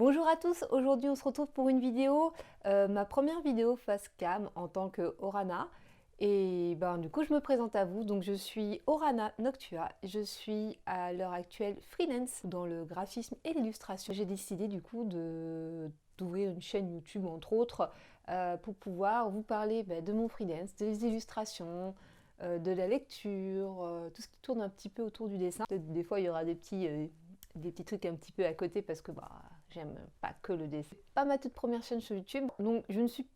Bonjour à tous, aujourd'hui on se retrouve pour une vidéo, ma première vidéo face cam en tant que Orana. Et ben du coup je me présente à vous, donc je suis Orana Noctua, je suis à l'heure actuelle freelance dans le graphisme et l'illustration. J'ai décidé du coup d'ouvrir une chaîne YouTube entre autres pour pouvoir vous parler de mon freelance, des illustrations, de la lecture, tout ce qui tourne un petit peu autour du dessin. Peut-être des fois il y aura des petits trucs un petit peu à côté parce que j'aime pas que le dessin. Pas ma toute première chaîne sur YouTube, donc je ne suis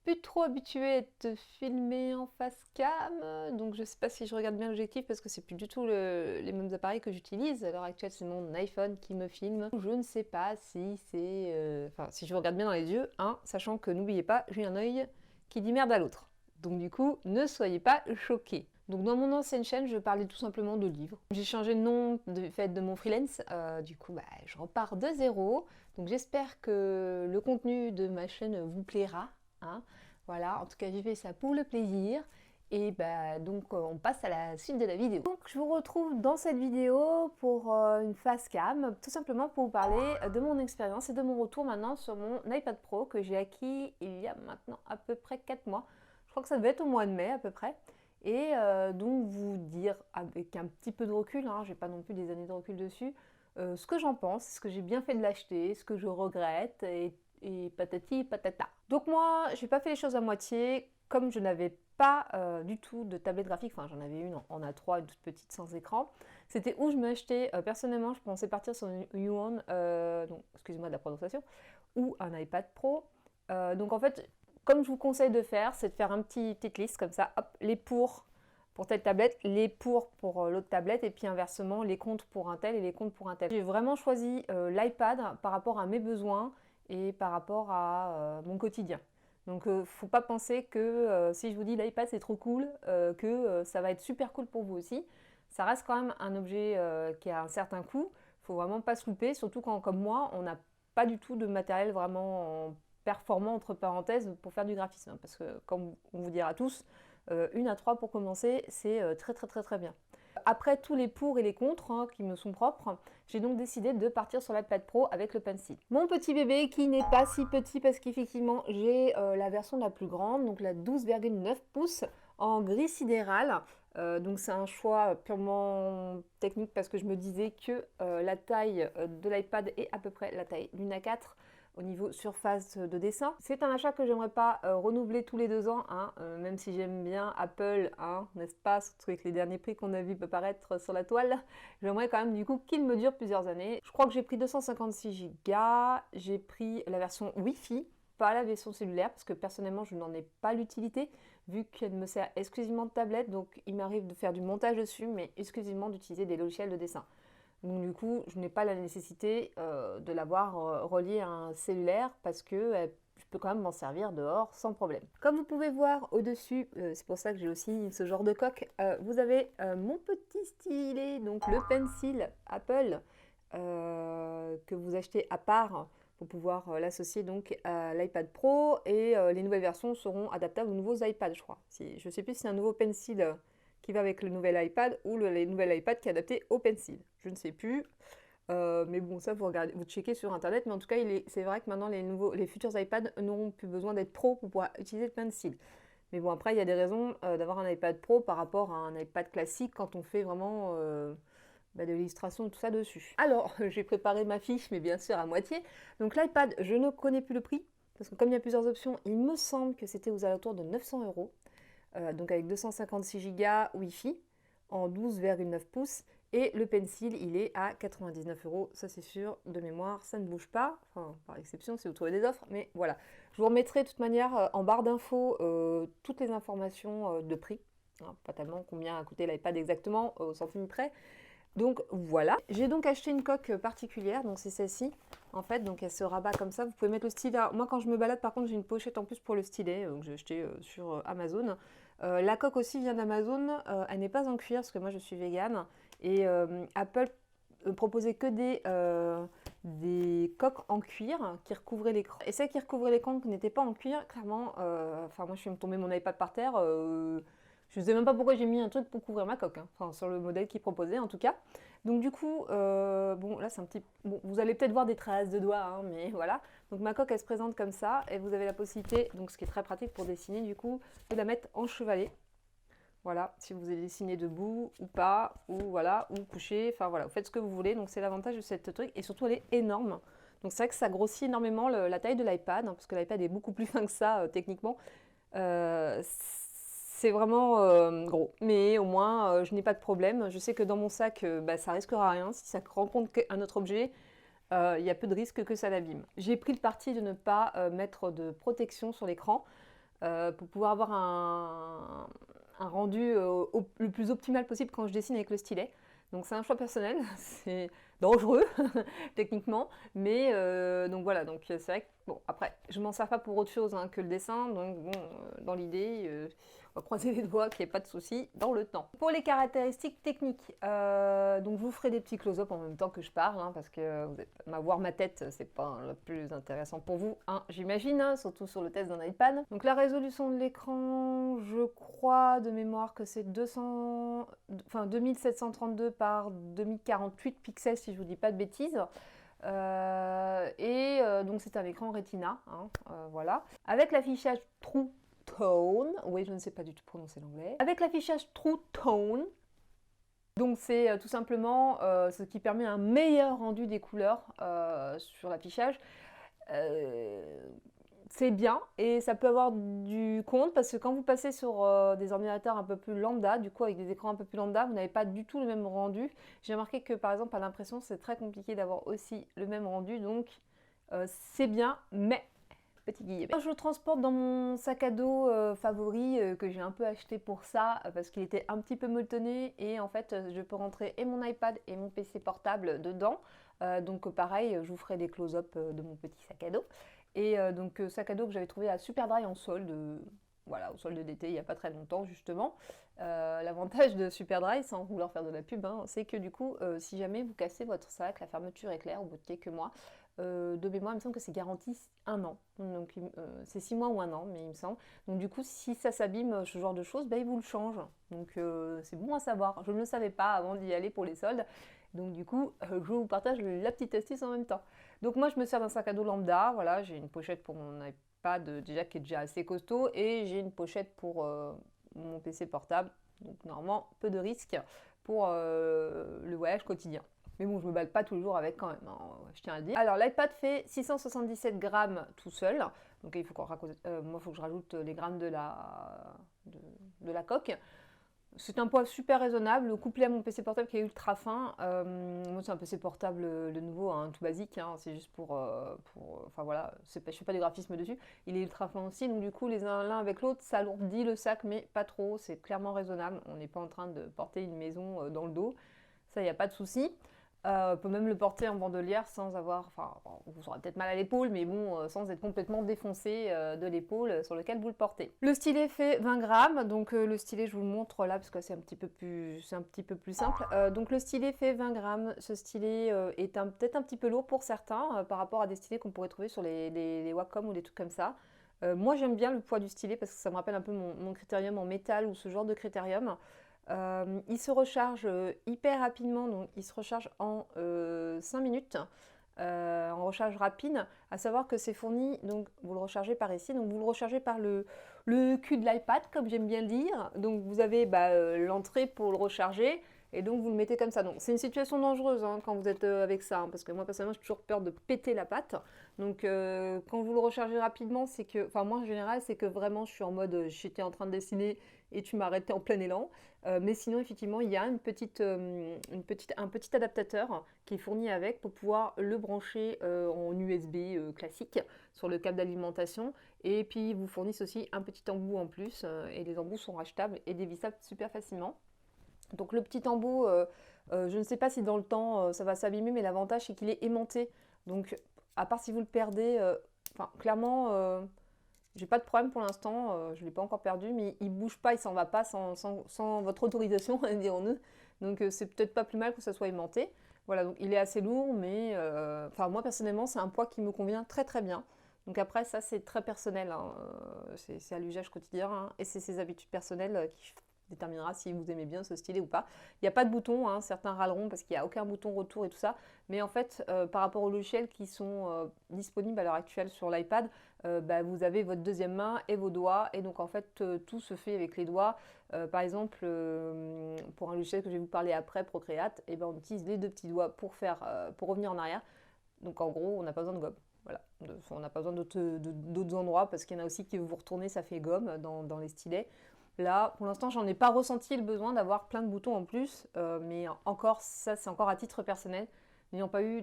plus trop habituée à être filmée en face cam, donc je sais pas si je regarde bien l'objectif parce que c'est plus du tout les mêmes appareils que j'utilise. À l'heure actuelle c'est mon iPhone qui me filme. Je ne sais pas si c'est... Enfin si je regarde bien dans les yeux, hein, sachant que n'oubliez pas, j'ai un œil qui dit merde à l'autre. Donc du coup, ne soyez pas choqués. Donc dans mon ancienne chaîne, je parlais tout simplement de livres. J'ai changé de nom du fait de mon freelance, du coup je repars de zéro. Donc j'espère que le contenu de ma chaîne vous plaira. Hein. Voilà, en tout cas j'ai fait ça pour le plaisir. Et donc on passe à la suite de la vidéo. Donc je vous retrouve dans cette vidéo pour une face cam, tout simplement pour vous parler de mon expérience et de mon retour maintenant sur mon iPad Pro que j'ai acquis il y a maintenant à peu près 4 mois. Je crois que ça devait être au mois de mai à peu près. Et donc vous dire avec un petit peu de recul, hein, j'ai pas non plus des années de recul dessus, ce que j'en pense, ce que j'ai bien fait de l'acheter, ce que je regrette, et patati patata. Donc moi, j'ai pas fait les choses à moitié, comme je n'avais pas du tout de tablette graphique, enfin j'en avais une en A3, une toute petite sans écran. C'était où je me achetais, personnellement je pensais partir sur une Yuan, donc excusez-moi de la prononciation, ou un iPad Pro. Donc en fait, comme je vous conseille de faire, c'est de faire petite liste comme ça, hop, les pour telle tablette, les pour l'autre tablette, et puis inversement, les contre pour un tel et les contre pour un tel. J'ai vraiment choisi l'iPad par rapport à mes besoins et par rapport à mon quotidien. Donc faut pas penser que si je vous dis l'iPad c'est trop cool, que ça va être super cool pour vous aussi. Ça reste quand même un objet qui a un certain coût, faut vraiment pas se louper, surtout quand comme moi, on n'a pas du tout de matériel vraiment performant entre parenthèses pour faire du graphisme, hein, parce que comme on vous dira tous, une à 3 pour commencer, c'est très bien. Après tous les pour et les contre hein, qui me sont propres, j'ai donc décidé de partir sur l'iPad Pro avec le Pencil. Mon petit bébé qui n'est pas si petit parce qu'effectivement j'ai la version la plus grande, donc la 12,9 pouces en gris sidéral. Donc c'est un choix purement technique parce que je me disais que la taille de l'iPad est à peu près la taille d'une A4 au niveau surface de dessin. C'est un achat que j'aimerais pas renouveler tous les 2 ans, hein, même si j'aime bien Apple, hein, n'est-ce pas, surtout avec les derniers prix qu'on a vu apparaître sur la toile. J'aimerais quand même du coup qu'il me dure plusieurs années. Je crois que j'ai pris 256 Go, j'ai pris la version Wi-Fi, pas la version cellulaire, parce que personnellement je n'en ai pas l'utilité, vu qu'elle me sert exclusivement de tablette, donc il m'arrive de faire du montage dessus, mais exclusivement d'utiliser des logiciels de dessin. Donc du coup, je n'ai pas la nécessité de l'avoir relié à un cellulaire parce que je peux quand même m'en servir dehors sans problème. Comme vous pouvez voir au-dessus, c'est pour ça que j'ai aussi ce genre de coque, vous avez mon petit stylet, donc le Pencil Apple, que vous achetez à part pour pouvoir l'associer donc à l'iPad Pro, et les nouvelles versions seront adaptables aux nouveaux iPads, je crois. Je ne sais plus si c'est un nouveau Pencil qui va avec le nouvel iPad ou le nouvel iPad qui est adapté au Pencil. Je ne sais plus. Mais bon, ça vous regardez, vous checkez sur internet. Mais en tout cas, c'est vrai que maintenant les futurs iPads n'auront plus besoin d'être pro pour pouvoir utiliser le Pencil. Mais bon, après, il y a des raisons d'avoir un iPad Pro par rapport à un iPad classique quand on fait vraiment de l'illustration, tout ça dessus. Alors, j'ai préparé ma fiche, mais bien sûr à moitié. Donc l'iPad, je ne connais plus le prix, parce que comme il y a plusieurs options, il me semble que c'était aux alentours de 900 euros. Donc avec 256 Go Wi-Fi en 12,9 pouces. Et le Pencil, il est à 99 euros, ça c'est sûr, de mémoire, ça ne bouge pas. Enfin, par exception, si vous trouvez des offres, mais voilà. Je vous remettrai de toute manière en barre d'infos toutes les informations de prix. Hein, pas tellement combien a coûté l'iPad exactement, au centime près. Donc voilà, j'ai donc acheté une coque particulière, donc c'est celle-ci en fait, donc elle se rabat comme ça, vous pouvez mettre le stylet. Alors, moi quand je me balade par contre j'ai une pochette en plus pour le stylet, que j'ai acheté sur Amazon. La coque aussi vient d'Amazon, elle n'est pas en cuir parce que moi je suis végane, et Apple proposait que des coques en cuir qui recouvraient l'écran. Et celles qui recouvraient l'écran qui n'étaient pas en cuir, clairement, enfin moi je suis me tomber mon iPad par terre, je ne sais même pas pourquoi j'ai mis un truc pour couvrir ma coque, hein. Enfin sur le modèle qu'ils proposaient en tout cas. Donc du coup, bon là c'est un petit... Bon, vous allez peut-être voir des traces de doigts, hein, mais voilà. Donc ma coque elle se présente comme ça et vous avez la possibilité, donc ce qui est très pratique pour dessiner du coup, de la mettre en chevalet. Voilà, si vous voulez dessiner debout ou pas, ou voilà, ou couché, enfin voilà, vous faites ce que vous voulez. Donc c'est l'avantage de cette truc et surtout elle est énorme. Donc c'est vrai que ça grossit énormément la taille de l'iPad, hein, parce que l'iPad est beaucoup plus fin que ça techniquement. C'est vraiment gros, mais au moins je n'ai pas de problème. Je sais que dans mon sac, bah, ça risquera rien. Si ça rencontre un autre objet, il y a peu de risque que ça l'abîme. J'ai pris le parti de ne pas mettre de protection sur l'écran pour pouvoir avoir un rendu le plus optimal possible quand je dessine avec le stylet. Donc c'est un choix personnel, c'est dangereux techniquement, mais donc voilà, donc c'est vrai que bon après je m'en sers pas pour autre chose hein, que le dessin, donc bon dans l'idée on va croiser les doigts qu'il n'y ait pas de souci dans le temps. Pour les caractéristiques techniques, donc je vous ferai des petits close-up en même temps que je parle, hein, parce que vous êtes, voir ma tête c'est pas le plus intéressant pour vous, hein, j'imagine, hein, surtout sur le test d'un iPad. Donc la résolution de l'écran, je crois de mémoire que c'est 2732 par 2048 pixels si je vous dis pas de bêtises. Donc c'est un écran Retina, hein, voilà. Avec l'affichage True Tone, oui je ne sais pas du tout prononcer l'anglais. Avec l'affichage True Tone, donc c'est tout simplement ce qui permet un meilleur rendu des couleurs sur l'affichage. C'est bien et ça peut avoir du compte parce que quand vous passez sur des ordinateurs un peu plus lambda, du coup avec des écrans un peu plus lambda, vous n'avez pas du tout le même rendu. J'ai remarqué que par exemple à l'impression c'est très compliqué d'avoir aussi le même rendu, donc c'est bien, mais petit guillemet. Je le transporte dans mon sac à dos favori que j'ai un peu acheté pour ça parce qu'il était un petit peu molletonné et en fait je peux rentrer et mon iPad et mon PC portable dedans. Donc pareil, je vous ferai des close-up de mon petit sac à dos. Et donc sac à dos que j'avais trouvé à Superdry en solde, voilà, au solde d'été il n'y a pas très longtemps justement. L'avantage de Superdry, sans vouloir faire de la pub, hein, c'est que du coup, si jamais vous cassez votre sac, la fermeture éclaire au bout de quelques mois. De mémoire, il me semble que c'est garanti 1 an. Donc c'est 6 mois ou 1 an, mais il me semble. Donc du coup, si ça s'abîme, ce genre de choses, bah, ils vous le changent. Donc c'est bon à savoir. Je ne le savais pas avant d'y aller pour les soldes. Donc du coup, je vous partage la petite astuce en même temps. Donc moi, je me sers d'un sac à dos lambda. Voilà, j'ai une pochette pour mon iPad déjà qui est déjà assez costaud. Et j'ai une pochette pour mon PC portable. Donc normalement, peu de risques pour le voyage quotidien. Mais bon, je me balade pas toujours avec quand même, hein, je tiens à le dire. Alors l'iPad fait 677 grammes tout seul. Donc il faut qu'on raconte, moi il faut que je rajoute les grammes de la coque. C'est un poids super raisonnable, couplé à mon PC portable qui est ultra fin. Moi, c'est un PC portable de nouveau, hein, tout basique, hein, c'est juste enfin voilà, je fais pas de graphisme dessus. Il est ultra fin aussi, donc du coup, les uns l'un avec l'autre, ça alourdit le sac, mais pas trop, c'est clairement raisonnable. On n'est pas en train de porter une maison dans le dos, ça, il n'y a pas de souci. On peut même le porter en bandolière sans avoir, enfin, vous aurez peut-être mal à l'épaule, mais bon, sans être complètement défoncé de l'épaule sur lequel vous le portez. Le stylet fait 20 grammes, donc le stylet, je vous le montre là parce que c'est un petit peu plus simple. Donc le stylet fait 20 grammes. Ce stylet est peut-être un petit peu lourd pour certains par rapport à des stylets qu'on pourrait trouver sur les Wacom ou des trucs comme ça. Moi, j'aime bien le poids du stylet parce que ça me rappelle un peu mon critérium en métal ou ce genre de critérium. Il se recharge hyper rapidement, donc il se recharge en 5 minutes en recharge rapide, à savoir que c'est fourni, donc vous le rechargez par ici, donc vous le rechargez par le cul de l'iPad, comme j'aime bien le dire, donc vous avez l'entrée pour le recharger, et donc vous le mettez comme ça. Donc c'est une situation dangereuse hein, quand vous êtes avec ça, hein, parce que moi personnellement j'ai toujours peur de péter la patte. Donc quand vous le rechargez rapidement, c'est que, enfin moi en général, c'est que vraiment je suis en mode j'étais en train de dessiner et tu m'as arrêté en plein élan. Mais sinon effectivement il y a un petit adaptateur qui est fourni avec pour pouvoir le brancher en USB classique sur le câble d'alimentation. Et puis ils vous fournissent aussi un petit embout en plus et les embouts sont rachetables et dévissables super facilement. Donc le petit embout, je ne sais pas si dans le temps ça va s'abîmer, mais l'avantage c'est qu'il est aimanté. Donc à part si vous le perdez, clairement, j'ai pas de problème pour l'instant, je ne l'ai pas encore perdu, mais il bouge pas, il s'en va pas sans votre autorisation, dirons-nous. Donc c'est peut-être pas plus mal que ça soit aimanté. Voilà, donc il est assez lourd, mais moi personnellement c'est un poids qui me convient très très bien. Donc après ça c'est très personnel, hein, c'est à l'usage quotidien hein, et c'est ses habitudes personnelles qui déterminera si vous aimez bien ce stylet ou pas. Il n'y a pas de bouton, hein, certains râleront parce qu'il n'y a aucun bouton retour et tout ça, mais en fait, par rapport aux logiciels qui sont disponibles à l'heure actuelle sur l'iPad, vous avez votre deuxième main et vos doigts, et donc en fait, tout se fait avec les doigts. Par exemple, pour un logiciel que je vais vous parler après, Procreate, on utilise les deux petits doigts pour revenir en arrière. Donc en gros, on n'a pas besoin de gomme. Voilà. On n'a pas besoin d'autres endroits parce qu'il y en a aussi qui vous retournez, ça fait gomme dans les stylets. Là, pour l'instant, j'en ai pas ressenti le besoin d'avoir plein de boutons en plus, mais encore, ça c'est encore à titre personnel. N'ayant pas eu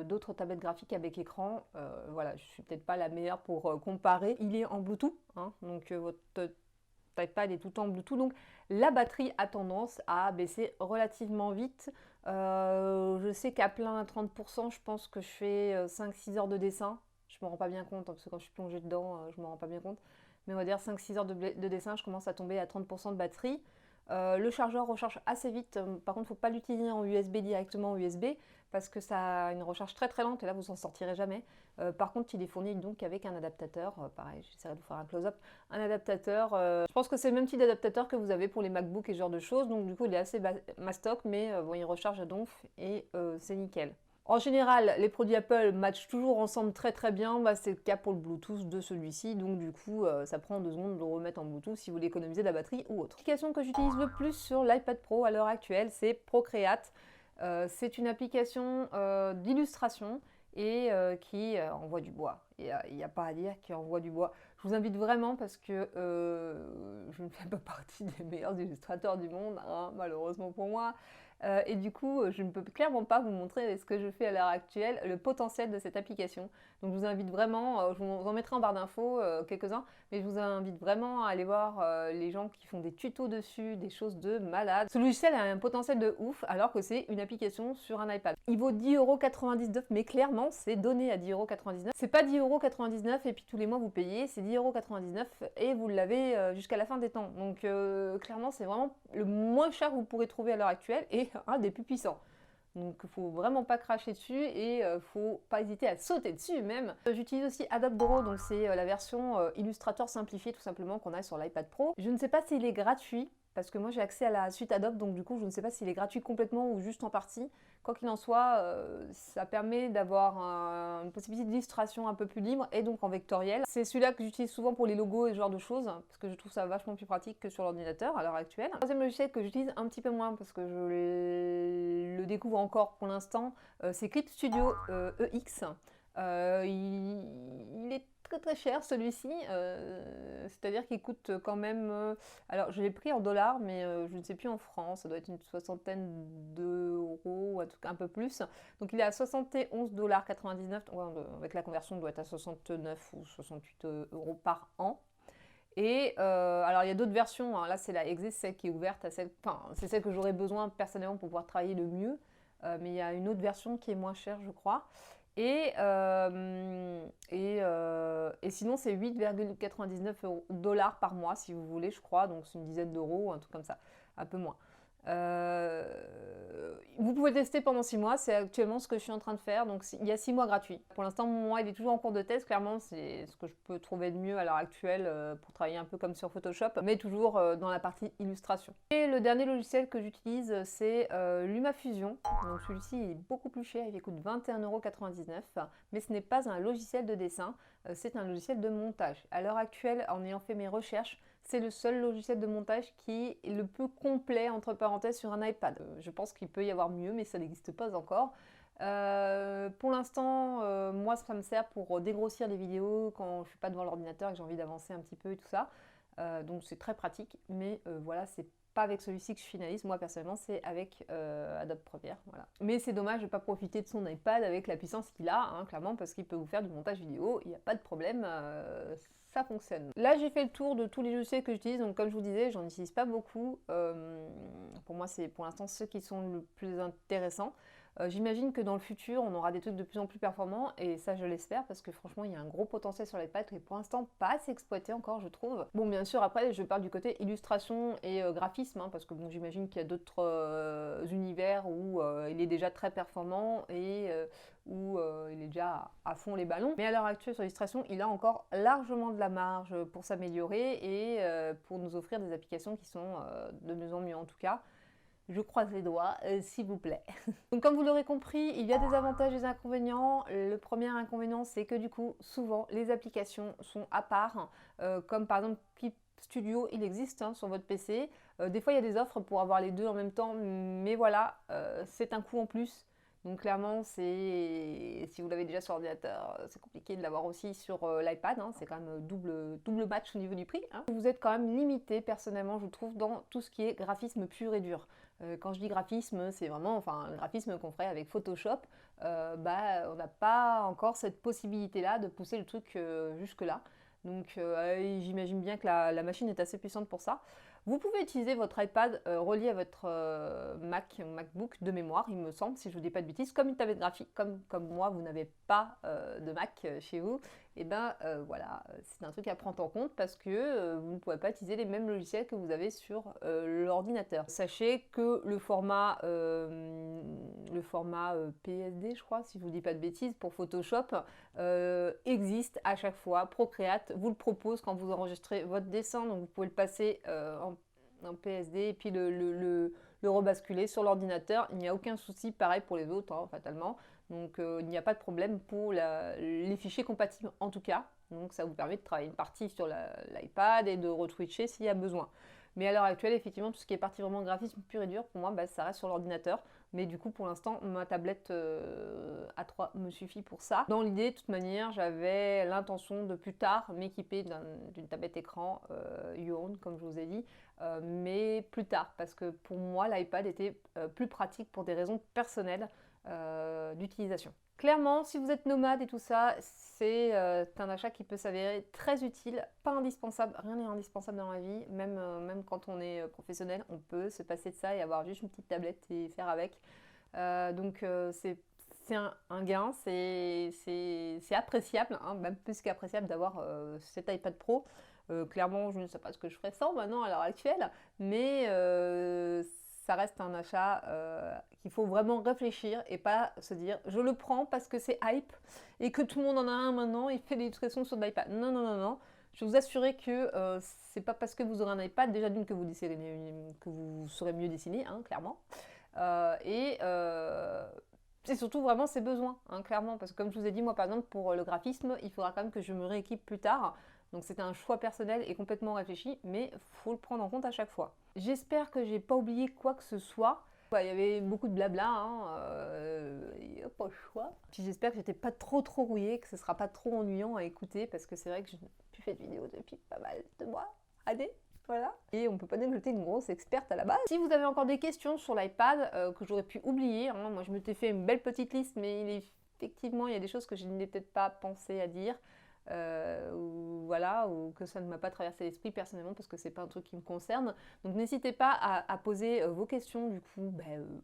d'autres tablettes graphiques avec écran, voilà, je suis peut-être pas la meilleure pour comparer. Il est en Bluetooth, hein, donc votre iPad est tout en Bluetooth, donc la batterie a tendance à baisser relativement vite. Je sais qu'à plein à 30%, je pense que je fais 5-6 heures de dessin. Je me rends pas bien compte, hein, parce que quand je suis plongée dedans, je me rends pas bien compte. Mais on va dire 5-6 heures de dessin, je commence à tomber à 30% de batterie. Le chargeur recharge assez vite. Par contre, il ne faut pas l'utiliser en USB directement en USB parce que ça a une recharge très très lente et là vous en sortirez jamais. Par contre, il est fourni donc avec un adaptateur. Pareil, j'essaierai de vous faire un close-up. Un adaptateur. Je pense que c'est le même type d'adaptateur que vous avez pour les MacBooks et ce genre de choses. Donc du coup, il est assez mastoc, mais il recharge à donf et c'est nickel. En général, les produits Apple matchent toujours ensemble très très bien, c'est le cas pour le Bluetooth de celui-ci, donc du coup ça prend 2 secondes de le remettre en Bluetooth si vous voulez économiser de la batterie ou autre. L'application que j'utilise le plus sur l'iPad Pro à l'heure actuelle, c'est Procreate. C'est une application d'illustration et qui envoie du bois. Il n'y a pas à dire qui envoie du bois. Je vous invite vraiment parce que je ne fais pas partie des meilleurs illustrateurs du monde, hein, malheureusement pour moi. Et du coup, je ne peux clairement pas vous montrer ce que je fais à l'heure actuelle, le potentiel de cette application. Donc je vous invite vraiment, je vous en mettrai en barre d'infos quelques-uns, mais je vous invite vraiment à aller voir les gens qui font des tutos dessus, des choses de malade. Ce logiciel a un potentiel de ouf alors que c'est une application sur un iPad. Il vaut 10,99 €, mais clairement c'est donné à 10,99 €. C'est pas 10,99 € et puis tous les mois vous payez, c'est 10,99 € et vous l'avez jusqu'à la fin des temps. Donc clairement c'est vraiment le moins cher que vous pourrez trouver à l'heure actuelle et un des plus puissants. Donc il faut vraiment pas cracher dessus et faut pas hésiter à sauter dessus même. J'utilise aussi Adobe Draw, donc c'est la version Illustrator simplifiée tout simplement qu'on a sur l'iPad Pro. Je ne sais pas s'il est gratuit, parce que moi j'ai accès à la suite Adobe, donc du coup je ne sais pas s'il est gratuit complètement ou juste en partie. Quoi qu'il en soit, ça permet d'avoir une possibilité d'illustration un peu plus libre et donc en vectoriel. C'est celui-là que j'utilise souvent pour les logos et ce genre de choses, parce que je trouve ça vachement plus pratique que sur l'ordinateur à l'heure actuelle. Le troisième logiciel que j'utilise un petit peu moins, parce que je le découvre encore pour l'instant, c'est Clip Studio EX. Il est très très cher celui-ci, c'est-à-dire qu'il coûte quand même, alors je l'ai pris en dollars mais je ne sais plus en francs, ça doit être une soixantaine d'euros ou un peu plus, donc il est à 71,99 $, ouais, avec la conversion il doit être à 69 ou 68 € par an. Et alors il y a d'autres versions, hein. Là c'est la Exe, celle qui est ouverte à celle, enfin c'est celle que j'aurais besoin personnellement pour pouvoir travailler le mieux, mais il y a une autre version qui est moins chère je crois. Et sinon, c'est 8,99 $ par mois, si vous voulez, je crois. Donc, c'est une dizaine d'euros, un truc comme ça, un peu moins. Vous pouvez tester pendant 6 mois, c'est actuellement ce que je suis en train de faire. Donc, il y a 6 mois gratuits. Pour l'instant, moi, il est toujours en cours de test. Clairement, c'est ce que je peux trouver de mieux à l'heure actuelle pour travailler un peu comme sur Photoshop, mais toujours dans la partie illustration. Et le dernier logiciel que j'utilise, c'est LumaFusion. Donc, celui-ci est beaucoup plus cher, il coûte 21,99 €, mais ce n'est pas un logiciel de dessin, c'est un logiciel de montage. À l'heure actuelle, en ayant fait mes recherches, c'est le seul logiciel de montage qui est le plus complet, entre parenthèses, sur un iPad. Je pense qu'il peut y avoir mieux, mais ça n'existe pas encore. Pour l'instant, moi, ça me sert pour dégrossir les vidéos quand je ne suis pas devant l'ordinateur et que j'ai envie d'avancer un petit peu et tout ça. Donc c'est très pratique, mais voilà, c'est pas avec celui-ci que je finalise. Moi, personnellement, c'est avec Adobe Premiere. Voilà. Mais c'est dommage de ne pas profiter de son iPad avec la puissance qu'il a, hein, clairement, parce qu'il peut vous faire du montage vidéo. Il n'y a pas de problème, ça fonctionne. Là, j'ai fait le tour de tous les logiciels que j'utilise. Donc, comme je vous disais, j'en utilise pas beaucoup. Pour moi, c'est pour l'instant ceux qui sont le plus intéressants. J'imagine que dans le futur, on aura des trucs de plus en plus performants et ça, je l'espère parce que franchement, il y a un gros potentiel sur l'iPad qui est pour l'instant pas assez exploité encore, je trouve. Bon, bien sûr, après, je parle du côté illustration et graphisme, hein, parce que bon, j'imagine qu'il y a d'autres univers où il est déjà très performant et où il est déjà à fond les ballons. Mais à l'heure actuelle, sur l'illustration, il a encore largement de la marge pour s'améliorer et pour nous offrir des applications qui sont de mieux en mieux en tout cas. Je croise les doigts, s'il vous plaît. Donc comme vous l'aurez compris, il y a des avantages et des inconvénients. Le premier inconvénient, c'est que du coup, souvent, les applications sont à part, comme par exemple Clip Studio, il existe hein, sur votre PC. Des fois, il y a des offres pour avoir les deux en même temps, mais voilà, c'est un coût en plus. Donc clairement, si vous l'avez déjà sur ordinateur, c'est compliqué de l'avoir aussi sur l'iPad. Hein, c'est quand même double match au niveau du prix. Hein. Vous êtes quand même limité, personnellement, je trouve, dans tout ce qui est graphisme pur et dur. Quand je dis graphisme, c'est vraiment le graphisme qu'on ferait avec Photoshop. On n'a pas encore cette possibilité-là de pousser le truc jusque-là. Donc j'imagine bien que la machine est assez puissante pour ça. Vous pouvez utiliser votre iPad relié à votre MacBook de mémoire, il me semble, si je ne vous dis pas de bêtises, comme une tablette graphique, comme moi, vous n'avez pas de Mac chez vous, et voilà, c'est un truc à prendre en compte parce que vous ne pouvez pas utiliser les mêmes logiciels que vous avez sur l'ordinateur. Sachez que le format PSD, je crois, si je ne vous dis pas de bêtises, pour Photoshop, existe à chaque fois. Procreate vous le propose quand vous enregistrez votre dessin, donc vous pouvez le passer en PSD et puis le rebasculer sur l'ordinateur. Il n'y a aucun souci, pareil pour les autres, hein, fatalement. Donc il n'y a pas de problème pour les fichiers compatibles en tout cas. Donc ça vous permet de travailler une partie sur l'iPad et de retwitcher s'il y a besoin. Mais à l'heure actuelle, effectivement, tout ce qui est partie vraiment graphisme pur et dur, pour moi, ça reste sur l'ordinateur. Mais du coup, pour l'instant, ma tablette A3 me suffit pour ça. Dans l'idée, de toute manière, j'avais l'intention de plus tard m'équiper d'une tablette écran Youone, comme je vous ai dit, mais plus tard, parce que pour moi, l'iPad était plus pratique pour des raisons personnelles d'utilisation. Clairement, si vous êtes nomade et tout ça, c'est un achat qui peut s'avérer très utile, pas indispensable, rien n'est indispensable dans la vie, même quand on est professionnel, on peut se passer de ça et avoir juste une petite tablette et faire avec. C'est un gain, c'est appréciable, hein, même plus qu'appréciable d'avoir cet iPad Pro. Clairement, je ne sais pas ce que je ferais sans maintenant à l'heure actuelle, mais ça reste un achat qu'il faut vraiment réfléchir et pas se dire je le prends parce que c'est hype et que tout le monde en a un maintenant et fait des illustrations sur l'iPad. Non, non, non, non. Je vous assurer que c'est pas parce que vous aurez un iPad, déjà d'une que vous saurez mieux dessiner, hein, clairement. C'est surtout vraiment ses besoins, hein, clairement. Parce que comme je vous ai dit, moi par exemple, pour le graphisme, il faudra quand même que je me rééquipe plus tard. Donc c'était un choix personnel et complètement réfléchi, mais il faut le prendre en compte à chaque fois. J'espère que j'ai pas oublié quoi que ce soit. Il y avait beaucoup de blabla, il n'y a pas le choix. Puis j'espère que j'étais pas trop rouillée, que ce sera pas trop ennuyant à écouter, parce que c'est vrai que je n'ai plus fait de vidéo depuis pas mal de mois, années. Voilà. Et on peut pas dénoter une grosse experte à la base. Si vous avez encore des questions sur l'iPad que j'aurais pu oublier, hein, moi je me t'ai fait une belle petite liste, mais effectivement il y a des choses que je n'ai peut-être pas pensé à dire. Ou que ça ne m'a pas traversé l'esprit personnellement parce que c'est pas un truc qui me concerne. Donc n'hésitez pas à poser vos questions du coup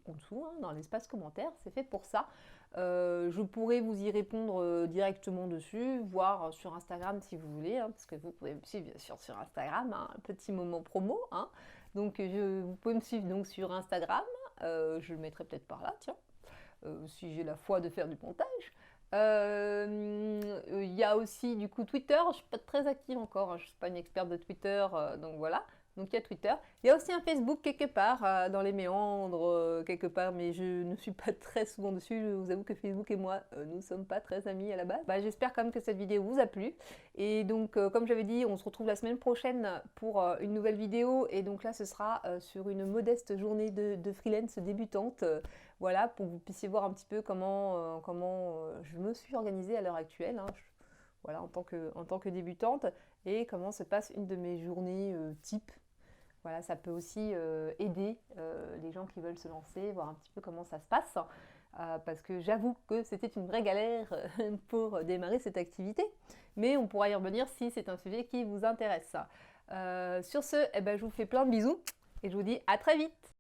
en dessous, hein, dans l'espace commentaire, c'est fait pour ça. Je pourrais vous y répondre directement dessus, voire sur Instagram si vous voulez, hein, parce que vous pouvez me suivre bien sûr sur Instagram, hein, un petit moment promo. Hein. Donc vous pouvez me suivre donc sur Instagram, je le mettrai peut-être par là, tiens, si j'ai la foi de faire du montage. Il y a aussi du coup Twitter, je ne suis pas très active encore, hein, je ne suis pas une experte de Twitter, donc voilà. Donc il y a Twitter. Il y a aussi un Facebook quelque part, dans les méandres, quelque part, mais je ne suis pas très souvent dessus. Je vous avoue que Facebook et moi, nous ne sommes pas très amis à la base. J'espère quand même que cette vidéo vous a plu. Et donc, comme j'avais dit, on se retrouve la semaine prochaine pour une nouvelle vidéo. Et donc là, ce sera sur une modeste journée de freelance débutante. Voilà, pour que vous puissiez voir un petit peu comment je me suis organisée à l'heure actuelle. Hein, voilà, en tant que débutante. Et comment se passe une de mes journées type. Voilà, ça peut aussi aider les gens qui veulent se lancer, voir un petit peu comment ça se passe. Parce que j'avoue que c'était une vraie galère pour démarrer cette activité. Mais on pourra y revenir si c'est un sujet qui vous intéresse. Sur ce, je vous fais plein de bisous et je vous dis à très vite.